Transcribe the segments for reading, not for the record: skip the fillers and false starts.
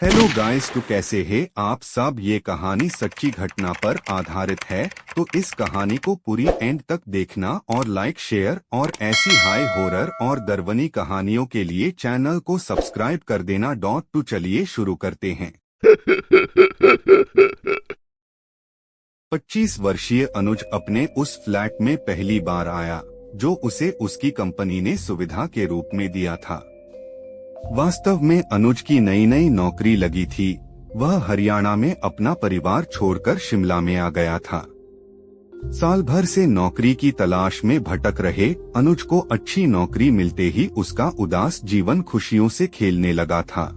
Hello guys, तो कैसे हैं आप सब। ये कहानी सच्ची घटना पर आधारित है, तो इस कहानी को पूरी एंड तक देखना और लाइक शेयर और ऐसी हाई हॉरर और दर्वनी कहानियों के लिए चैनल को सब्सक्राइब कर देना। तो चलिए शुरू करते हैं। 25 वर्षीय अनुज अपने उस फ्लैट में पहली बार आया जो उसे उसकी कंपनी ने सुविधा के रूप में दिया था। वास्तव में अनुज की नई नई नौकरी लगी थी। वह हरियाणा में अपना परिवार छोड़कर शिमला में आ गया था। साल भर से नौकरी की तलाश में भटक रहे अनुज को अच्छी नौकरी मिलते ही उसका उदास जीवन खुशियों से खेलने लगा था।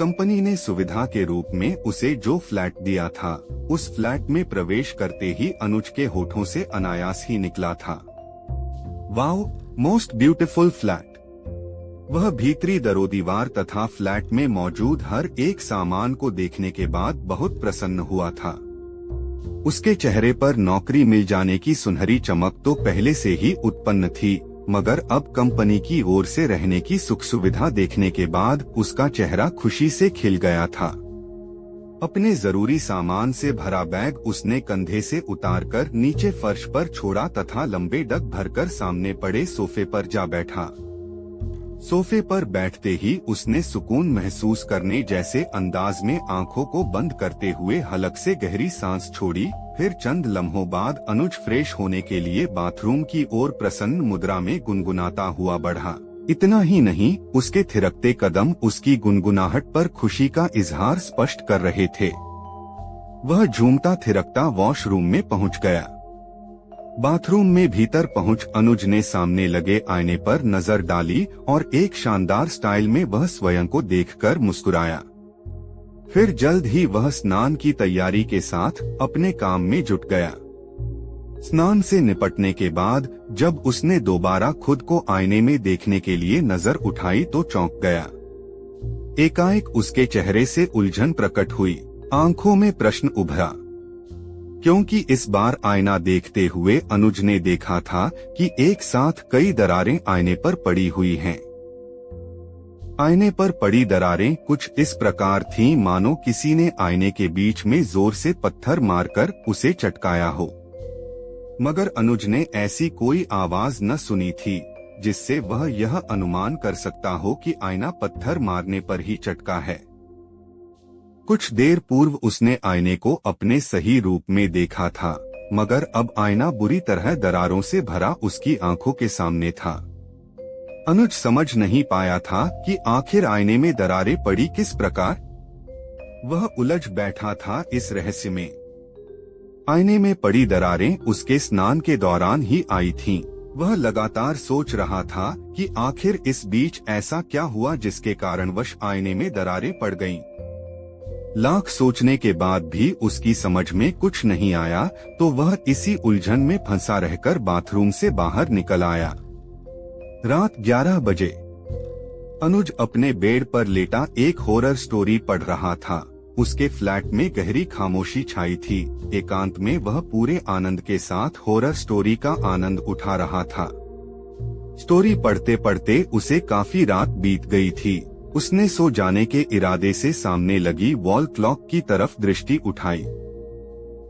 कंपनी ने सुविधा के रूप में उसे जो फ्लैट दिया था, उस फ्लैट में प्रवेश करते ही अनुज के होठों से अनायास ही निकला था, वाओ, मोस्ट ब्यूटीफुल फ्लैट। वह भीतरी दरोदीवार तथा फ्लैट में मौजूद हर एक सामान को देखने के बाद बहुत प्रसन्न हुआ था। उसके चेहरे पर नौकरी मिल जाने की सुनहरी चमक तो पहले से ही उत्पन्न थी, मगर अब कंपनी की ओर से रहने की सुख सुविधा देखने के बाद उसका चेहरा खुशी से खिल गया था। अपने जरूरी सामान से भरा बैग उसने कंधे से उतारकर नीचे फर्श पर छोड़ा तथा लंबे डग भरकर सामने पड़े सोफे पर जा बैठा। सोफे पर बैठते ही उसने सुकून महसूस करने जैसे अंदाज में आंखों को बंद करते हुए हलक से गहरी सांस छोड़ी। फिर चंद लम्हों बाद अनुज फ्रेश होने के लिए बाथरूम की ओर प्रसन्न मुद्रा में गुनगुनाता हुआ बढ़ा। इतना ही नहीं, उसके थिरकते कदम उसकी गुनगुनाहट पर खुशी का इजहार स्पष्ट कर रहे थे। वह झूमता थिरकता वॉशरूम में पहुंच गया। बाथरूम में भीतर पहुंच अनुज ने सामने लगे आईने पर नजर डाली और एक शानदार स्टाइल में वह स्वयं को देखकर मुस्कुराया। फिर जल्द ही वह स्नान की तैयारी के साथ अपने काम में जुट गया। स्नान से निपटने के बाद जब उसने दोबारा खुद को आईने में देखने के लिए नजर उठाई तो चौंक गया। एकाएक उसके चेहरे से उलझन प्रकट हुई, आंखों में प्रश्न उभरा, क्योंकि इस बार आईना देखते हुए अनुज ने देखा था कि एक साथ कई दरारें आईने पर पड़ी हुई हैं। आईने पर पड़ी दरारें कुछ इस प्रकार थीं मानो किसी ने आईने के बीच में जोर से पत्थर मारकर उसे चटकाया हो, मगर अनुज ने ऐसी कोई आवाज न सुनी थी जिससे वह यह अनुमान कर सकता हो कि आईना पत्थर मारने पर ही चटका है। कुछ देर पूर्व उसने आईने को अपने सही रूप में देखा था, मगर अब आईना बुरी तरह दरारों से भरा उसकी आंखों के सामने था। अनुज समझ नहीं पाया था कि आखिर आईने में दरारें पड़ी किस प्रकार। वह उलझ बैठा था इस रहस्य में। आईने में पड़ी दरारें उसके स्नान के दौरान ही आई थीं। वह लगातार सोच रहा था कि आखिर इस बीच ऐसा क्या हुआ जिसके कारणवश आईने में दरारें पड़ गईं। लाख सोचने के बाद भी उसकी समझ में कुछ नहीं आया तो वह इसी उलझन में फंसा रहकर बाथरूम से बाहर निकल आया। रात 11 बजे अनुज अपने बेड पर लेटा एक हॉरर स्टोरी पढ़ रहा था। उसके फ्लैट में गहरी खामोशी छाई थी। एकांत में वह पूरे आनंद के साथ हॉरर स्टोरी का आनंद उठा रहा था। स्टोरी पढ़ते पढ़ते उसे काफी रात बीत गई थी। उसने सो जाने के इरादे से सामने लगी वॉल क्लॉक की तरफ दृष्टि उठाई,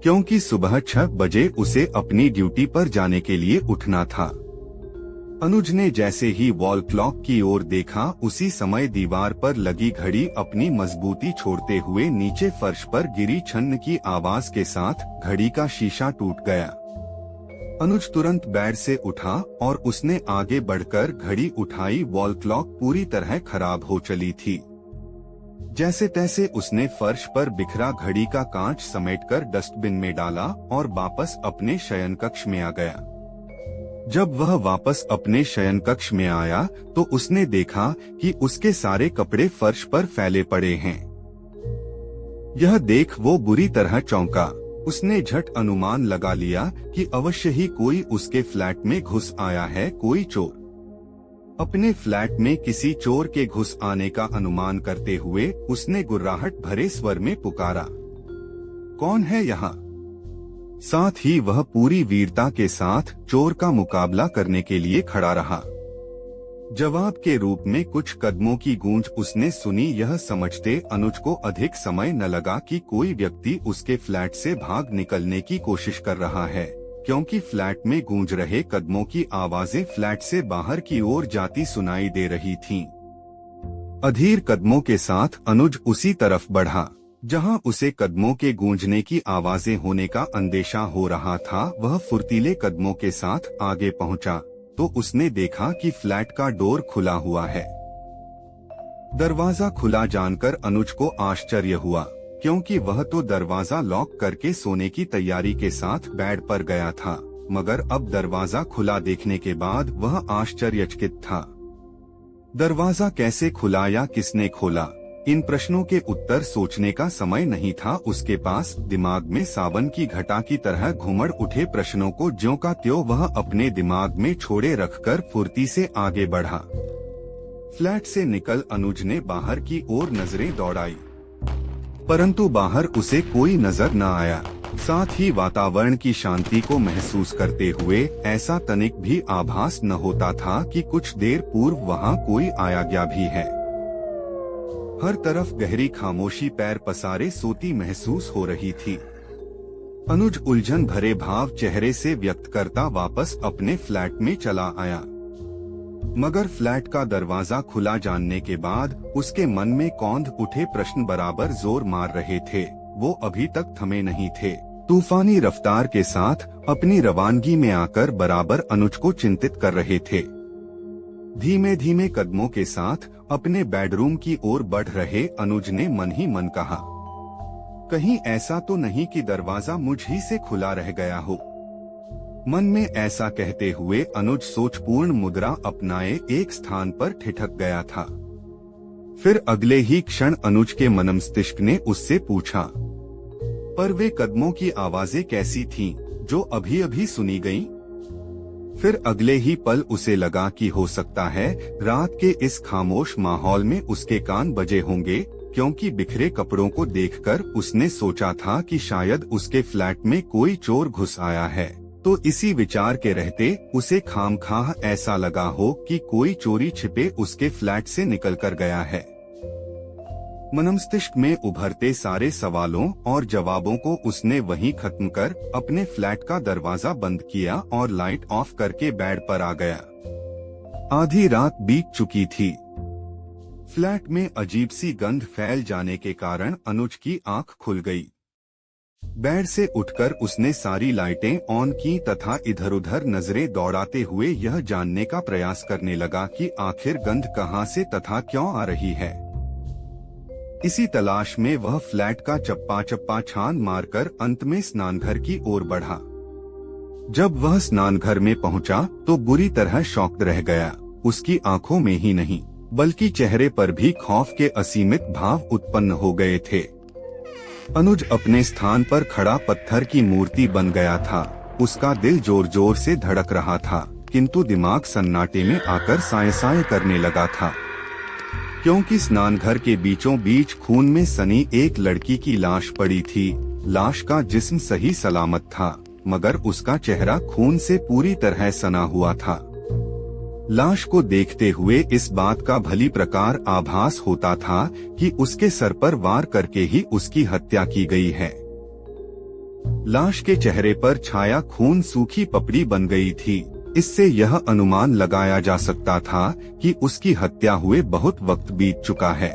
क्योंकि सुबह 6 बजे उसे अपनी ड्यूटी पर जाने के लिए उठना था। अनुज ने जैसे ही वॉल क्लॉक की ओर देखा, उसी समय दीवार पर लगी घड़ी अपनी मजबूती छोड़ते हुए नीचे फर्श पर गिरी छन्न की आवाज के साथ घड़ी का शीशा टूट गया। अनुज तुरंत बेड से उठा और उसने आगे बढ़कर घड़ी उठाई। वॉल क्लॉक पूरी तरह खराब हो चली थी। जैसे तैसे उसने फर्श पर बिखरा घड़ी का कांच समेटकर डस्टबिन में डाला और वापस अपने शयन कक्ष में आ गया। जब वह वापस अपने शयन कक्ष में आया तो उसने देखा कि उसके सारे कपड़े फर्श पर फैले पड़े हैं। यह देख वो बुरी तरह चौंका। उसने झट अनुमान लगा लिया कि अवश्य ही कोई उसके फ्लैट में घुस आया है, कोई चोर। अपने फ्लैट में किसी चोर के घुस आने का अनुमान करते हुए उसने गुर्राहट भरे स्वर में पुकारा, कौन है यहाँ? साथ ही वह पूरी वीरता के साथ चोर का मुकाबला करने के लिए खड़ा रहा। जवाब के रूप में कुछ कदमों की गूंज उसने सुनी। यह समझते अनुज को अधिक समय न लगा कि कोई व्यक्ति उसके फ्लैट से भाग निकलने की कोशिश कर रहा है, क्योंकि फ्लैट में गूंज रहे कदमों की आवाजें फ्लैट से बाहर की ओर जाती सुनाई दे रही थीं। अधीर कदमों के साथ अनुज उसी तरफ बढ़ा जहां उसे कदमों के गूंजने की आवाजें होने का अंदेशा हो रहा था। वह फुर्तीले कदमों के साथ आगे पहुंचा तो उसने देखा कि फ्लैट का डोर खुला हुआ है। दरवाजा खुला जानकर अनुज को आश्चर्य हुआ, क्योंकि वह तो दरवाजा लॉक करके सोने की तैयारी के साथ बेड पर गया था, मगर अब दरवाजा खुला देखने के बाद वह आश्चर्यचकित था। दरवाजा कैसे खुला या किसने खोला, इन प्रश्नों के उत्तर सोचने का समय नहीं था उसके पास। दिमाग में सावन की घटा की तरह घुमड़ उठे प्रश्नों को ज्यों का त्यों वह अपने दिमाग में छोड़े रखकर फुर्ती से आगे बढ़ा। फ्लैट से निकल अनुज ने बाहर की ओर नजरें दौड़ाई, परंतु बाहर उसे कोई नजर न आया। साथ ही वातावरण की शांति को महसूस करते हुए ऐसा तनिक भी आभास न होता था कि कुछ देर पूर्व वहां कोई आया गया भी है। हर तरफ गहरी खामोशी पैर पसारे सोती महसूस हो रही थी। अनुज उलझन भरे भाव चेहरे से व्यक्त करता वापस अपने फ्लैट में चला आया, मगर फ्लैट का दरवाजा खुला जानने के बाद उसके मन में कौंध उठे प्रश्न बराबर जोर मार रहे थे। वो अभी तक थमे नहीं थे, तूफानी रफ्तार के साथ अपनी रवानगी में आकर बराबर अनुज को चिंतित कर रहे थे। धीमे धीमे कदमों के साथ अपने बेडरूम की ओर बढ़ रहे अनुज ने मन ही मन कहा, कहीं ऐसा तो नहीं कि दरवाजा मुझ ही से खुला रह गया हो। मन में ऐसा कहते हुए अनुज सोचपूर्ण मुद्रा अपनाए एक स्थान पर ठिठक गया था। फिर अगले ही क्षण अनुज के मनमस्तिष्क ने उससे पूछा, पर वे कदमों की आवाजें कैसी थीं, जो अभी अभी सुनी गईं? फिर अगले ही पल उसे लगा कि हो सकता है रात के इस खामोश माहौल में उसके कान बजे होंगे, क्योंकि बिखरे कपड़ों को देखकर उसने सोचा था कि शायद उसके फ्लैट में कोई चोर घुस आया है। तो इसी विचार के रहते उसे खामखाह ऐसा लगा हो कि कोई चोरी छिपे उसके फ्लैट से निकल कर गया है। मनमस्तिष्क में उभरते सारे सवालों और जवाबों को उसने वहीं खत्म कर अपने फ्लैट का दरवाजा बंद किया और लाइट ऑफ करके बेड पर आ गया। आधी रात बीत चुकी थी। फ्लैट में अजीब सी गंध फैल जाने के कारण अनुज की आंख खुल गई। बेड से उठकर उसने सारी लाइटें ऑन की तथा इधर उधर नजरें दौड़ाते हुए यह जानने का प्रयास करने लगा कि आखिर गंध कहां से तथा क्यों आ रही है। इसी तलाश में वह फ्लैट का चप्पा चप्पा छान मारकर अंत में स्नानघर की ओर बढ़ा। जब वह स्नानघर में पहुंचा तो बुरी तरह शॉक्ड रह गया। उसकी आंखों में ही नहीं बल्कि चेहरे पर भी खौफ के असीमित भाव उत्पन्न हो गए थे। अनुज अपने स्थान पर खड़ा पत्थर की मूर्ति बन गया था। उसका दिल जोर जोर से धड़क रहा था, किंतु दिमाग सन्नाटे में आकर साए साए करने लगा था, क्योंकि स्नानघर के बीचों बीच खून में सनी एक लड़की की लाश पड़ी थी। लाश का जिस्म सही सलामत था, मगर उसका चेहरा खून से पूरी तरह सना हुआ था। लाश को देखते हुए इस बात का भली प्रकार आभास होता था कि उसके सर पर वार करके ही उसकी हत्या की गई है। लाश के चेहरे पर छाया खून सूखी पपड़ी बन गई थी। इससे यह अनुमान लगाया जा सकता था कि उसकी हत्या हुए बहुत वक्त बीत चुका है।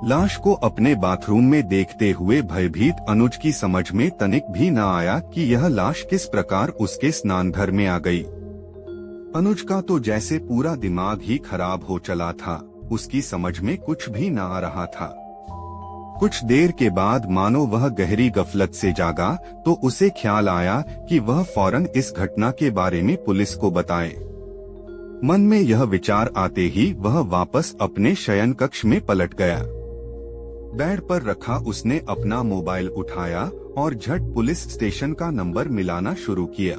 लाश को अपने बाथरूम में देखते हुए भयभीत अनुज की समझ में तनिक भी न आया कि यह लाश किस प्रकार उसके स्नानघर में आ गई। अनुज का तो जैसे पूरा दिमाग ही खराब हो चला था। उसकी समझ में कुछ भी न आ रहा था। कुछ देर के बाद मानो वह गहरी गफलत से जागा तो उसे ख्याल आया कि वह फौरन इस घटना के बारे में पुलिस को बताए। मन में यह विचार आते ही वह वापस अपने शयन कक्ष में पलट गया। बेड पर रखा उसने अपना मोबाइल उठाया और झट पुलिस स्टेशन का नंबर मिलाना शुरू किया।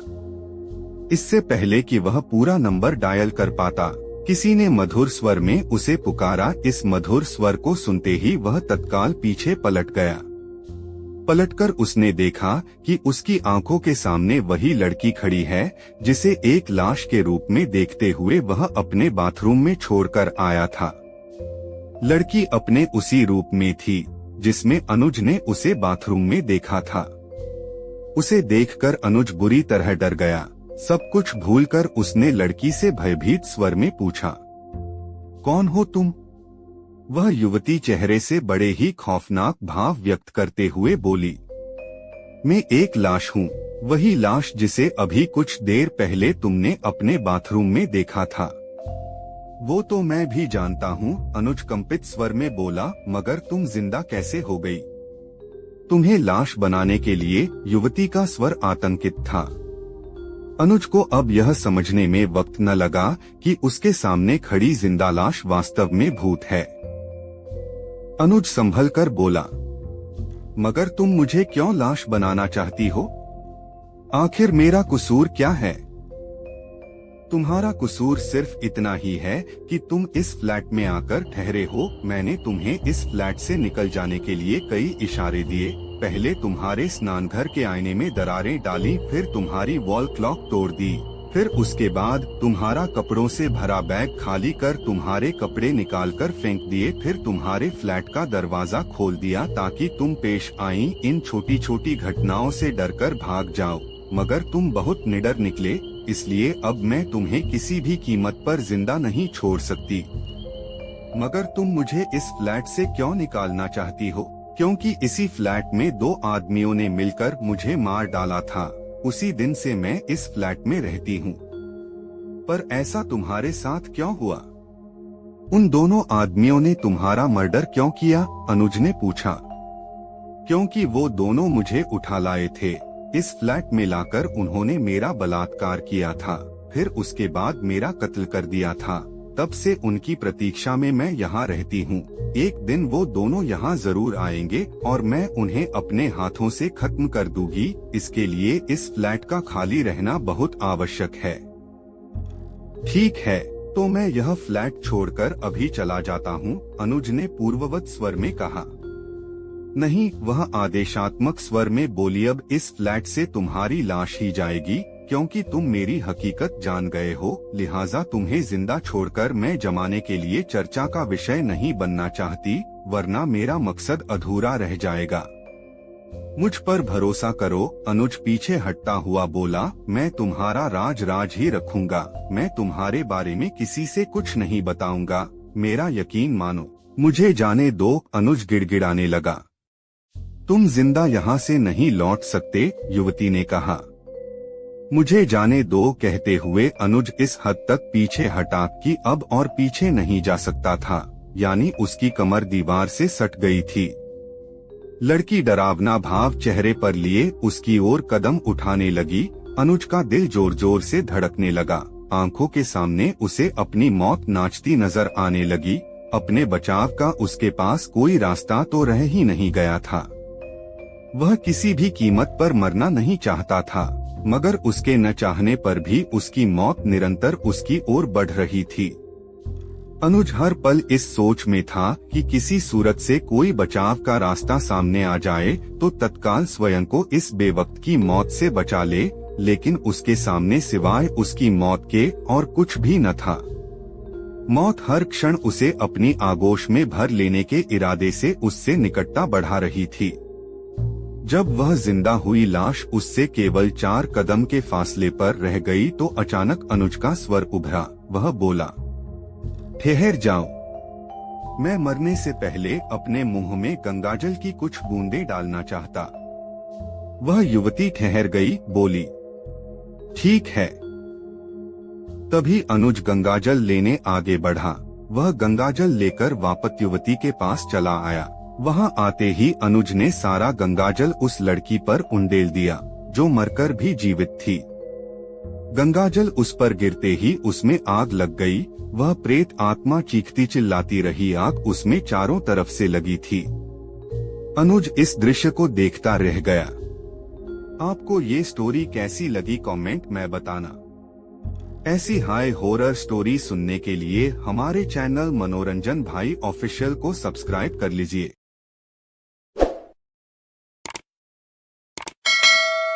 इससे पहले कि वह पूरा नंबर डायल कर पाता, किसी ने मधुर स्वर में उसे पुकारा। इस मधुर स्वर को सुनते ही वह तत्काल पीछे पलट गया। पलटकर उसने देखा कि उसकी आंखों के सामने वही लड़की खड़ी है जिसे एक लाश के रूप में देखते हुए वह अपने बाथरूम में छोड़कर आया था। लड़की अपने उसी रूप में थी जिसमें अनुज ने उसे बाथरूम में देखा था। उसे देखकर अनुज बुरी तरह डर गया। सब कुछ भूलकर उसने लड़की से भयभीत स्वर में पूछा, कौन हो तुम? वह युवती चेहरे से बड़े ही खौफनाक भाव व्यक्त करते हुए बोली, मैं एक लाश हूँ, वही लाश जिसे अभी कुछ देर पहले तुमने अपने बाथरूम में देखा था। वो तो मैं भी जानता हूँ, अनुज कंपित स्वर में बोला, मगर तुम जिंदा कैसे हो गई? तुम्हें लाश बनाने के लिए? युवती का स्वर आतंकित था। अनुज को अब यह समझने में वक्त न लगा कि उसके सामने खड़ी जिंदा लाश वास्तव में भूत है। अनुज संभलकर बोला, मगर तुम मुझे क्यों लाश बनाना चाहती हो? आखिर मेरा कसूर क्या है? तुम्हारा कसूर सिर्फ इतना ही है कि तुम इस फ्लैट में आकर ठहरे हो। मैंने तुम्हें इस फ्लैट से निकल जाने के लिए कई इशारे दिए। पहले तुम्हारे स्नानघर के आईने में दरारें डाली, फिर तुम्हारी वॉल क्लॉक तोड़ दी, फिर उसके बाद तुम्हारा कपड़ों से भरा बैग खाली कर तुम्हारे कपड़े निकालकर फेंक दिए, फिर तुम्हारे फ्लैट का दरवाजा खोल दिया ताकि तुम पेश आई इन छोटी छोटी घटनाओं से डरकर भाग जाओ। मगर तुम बहुत निडर निकले, इसलिए अब मैं तुम्हें किसी भी कीमत पर जिंदा नहीं छोड़ सकती। मगर तुम मुझे इस फ्लैट से क्यों निकालना चाहती हो? क्योंकि इसी फ्लैट में 2 आदमियों ने मिलकर मुझे मार डाला था। उसी दिन से मैं इस फ्लैट में रहती हूँ। पर ऐसा तुम्हारे साथ क्यों हुआ? उन दोनों आदमियों ने तुम्हारा मर्डर क्यों किया? अनुज ने पूछा। क्योंकि वो दोनों मुझे उठा लाए थे। इस फ्लैट में लाकर उन्होंने मेरा बलात्कार किया था, फिर उसके बाद मेरा कत्ल कर दिया था। तब से उनकी प्रतीक्षा में मैं यहाँ रहती हूँ। एक दिन वो दोनों यहाँ जरूर आएंगे और मैं उन्हें अपने हाथों से खत्म कर दूंगी। इसके लिए इस फ्लैट का खाली रहना बहुत आवश्यक है। ठीक है, तो मैं यह फ्लैट छोड़कर अभी चला जाता हूँ, अनुज ने पूर्ववत स्वर में कहा। नहीं, वह आदेशात्मक स्वर में बोली, अब इस फ्लैट से तुम्हारी लाश ही जाएगी, क्योंकि तुम मेरी हकीकत जान गए हो। लिहाजा तुम्हें जिंदा छोड़कर मैं जमाने के लिए चर्चा का विषय नहीं बनना चाहती, वरना मेरा मकसद अधूरा रह जाएगा। मुझ पर भरोसा करो, अनुज पीछे हटता हुआ बोला। मैं तुम्हारा राज ही रखूंगा। मैं तुम्हारे बारे में किसी से कुछ नहीं बताऊंगा। मेरा यकीन मानो, मुझे जाने दो, अनुज गिड़गिड़ाने लगा। तुम जिंदा यहाँ से नहीं लौट सकते, युवती ने कहा। मुझे जाने दो कहते हुए अनुज इस हद तक पीछे हटा कि अब और पीछे नहीं जा सकता था, यानी उसकी कमर दीवार से सट गई थी। लड़की डरावना भाव चेहरे पर लिए उसकी ओर कदम उठाने लगी। अनुज का दिल जोर जोर से धड़कने लगा। आंखों के सामने उसे अपनी मौत नाचती नजर आने लगी। अपने बचाव का उसके पास कोई रास्ता तो रह ही नहीं गया था। वह किसी भी कीमत पर मरना नहीं चाहता था, मगर उसके न चाहने पर भी उसकी मौत निरंतर उसकी ओर बढ़ रही थी। अनुज हर पल इस सोच में था कि किसी सूरत से कोई बचाव का रास्ता सामने आ जाए तो तत्काल स्वयं को इस बेवक्त की मौत से बचा ले, लेकिन उसके सामने सिवाय उसकी मौत के और कुछ भी न था। मौत हर क्षण उसे अपनी आगोश में भर लेने के इरादे से उससे निकटता बढ़ा रही थी। जब वह जिंदा हुई लाश उससे केवल 4 कदम के फासले पर रह गई तो अचानक अनुज का स्वर उभरा। वह बोला, ठहर जाओ। मैं मरने से पहले अपने मुंह में गंगाजल की कुछ बूंदें डालना चाहता। वह युवती ठहर गई, बोली, ठीक है। तभी अनुज गंगाजल लेने आगे बढ़ा। वह गंगाजल लेकर वापस युवती के पास चला आया। वहां आते ही अनुज ने सारा गंगाजल उस लड़की पर उंडेल दिया जो मरकर भी जीवित थी। गंगाजल उस पर गिरते ही उसमें आग लग गई। वह प्रेत आत्मा चीखती चिल्लाती रही। आग उसमें चारों तरफ से लगी थी। अनुज इस दृश्य को देखता रह गया। आपको ये स्टोरी कैसी लगी कमेंट में बताना। ऐसी हाई हॉरर स्टोरी सुनने के लिए हमारे चैनल मनोरंजन भाई ऑफिशियल को सब्सक्राइब कर लीजिए।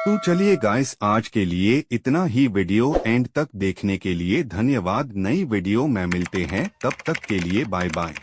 तो चलिए गाइस, आज के लिए इतना ही। वीडियो एंड तक देखने के लिए धन्यवाद। नई वीडियो में मिलते हैं, तब तक के लिए बाय बाय।